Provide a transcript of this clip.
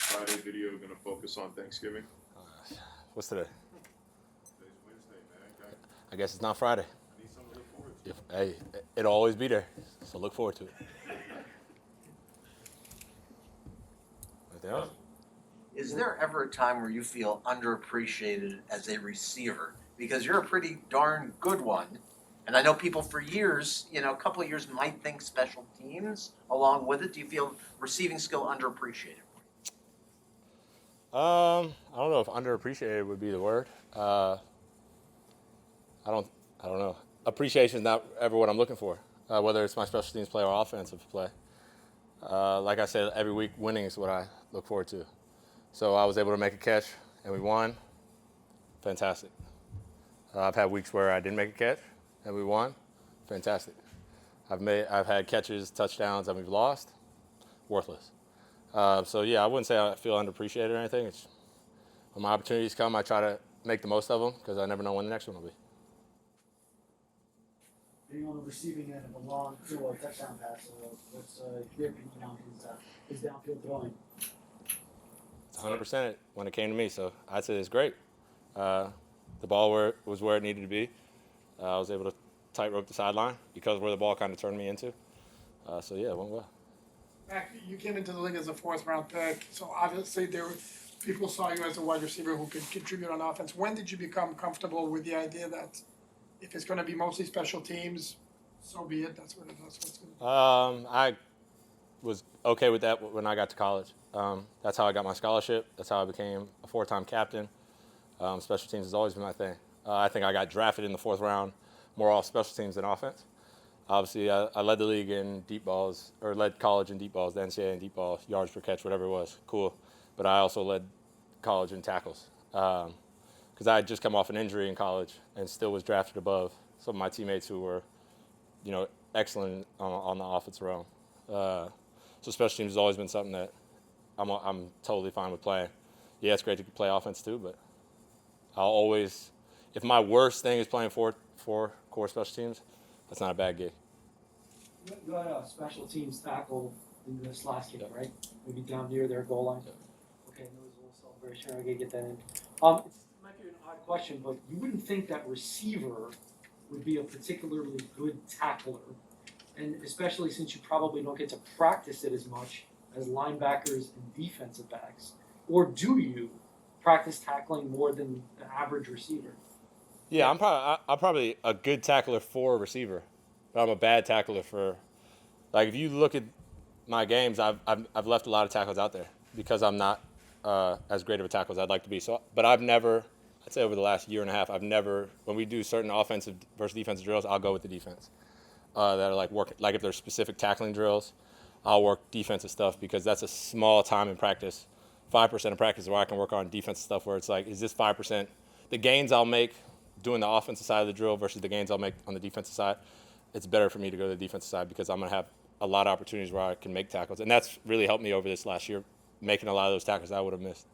Friday video going to focus on Thanksgiving? What's today? Today's Wednesday, man. I guess it's not Friday. I need something to look forward to. Hey, it'll always be there, so look forward to it. Anything else? Is there ever a time where you feel underappreciated as a receiver? Because you're a pretty darn good one. And I know people for years, a couple of years might think special teams along with it. Do you feel receiving skill underappreciated? I don't know if underappreciated would be the word. I don't know. Appreciation is not ever what I'm looking for, whether it's my special teams play or offensive play. Like I said, every week winning is what I look forward to. So I was able to make a catch and we won. Fantastic. I've had weeks where I didn't make a catch and we won. Fantastic. I've had catches, touchdowns, and we've lost. Worthless. So yeah, I wouldn't say I feel underappreciated or anything. It's when my opportunities come, I try to make the most of them because I never know when the next one will be. Being on the receiving end of a long throw or touchdown pass, what's your opinion on his downfield throwing? It's 100% when it came to me, so I'd say it's great. The ball was where it needed to be. I was able to tightrope the sideline because where the ball kind of turned me into. So yeah, it went well. Mack, you came into the league as a fourth-round pick, so obviously people saw you as a wide receiver who could contribute on offense. When did you become comfortable with the idea that if it's going to be mostly special teams, so be it? That's what's going to be. I was okay with that when I got to college. That's how I got my scholarship. That's how I became a four-time captain. Special teams has always been my thing. I think I got drafted in the fourth round more off special teams than offense. Obviously, I led the league in deep balls, or led college in deep balls, the NCAA in deep balls, yards per catch, whatever it was. Cool. But I also led college in tackles because I had just come off an injury in college and still was drafted above some of my teammates who were, excellent on the offensive realm. So special teams has always been something that I'm totally fine with playing. Yeah, it's great to play offense too, but I'll always, if my worst thing is playing four core special teams, that's not a bad gig. You had a special teams tackle in this last game, right? Maybe down near their goal line. Yep. Okay, and there was a little celebration. I gotta get that in. It might be an odd question, but you wouldn't think that receiver would be a particularly good tackler, and especially since you probably don't get to practice it as much as linebackers and defensive backs. Or do you practice tackling more than the average receiver? Yeah, I'm probably a good tackler for a receiver, but I'm a bad tackler for, like, if you look at my games, I've left a lot of tackles out there because I'm not as great of a tackler as I'd like to be. So, but I'd say over the last year and a half, when we do certain offensive versus defensive drills, I'll go with the defense that are like if there's specific tackling drills, I'll work defensive stuff because that's a small time in practice. 5% of practice where I can work on defensive stuff where it's like, is this 5%? The gains I'll make doing the offensive side of the drill versus the gains I'll make on the defensive side, it's better for me to go to the defensive side because I'm going to have a lot of opportunities where I can make tackles. And that's really helped me over this last year, making a lot of those tackles I would have missed.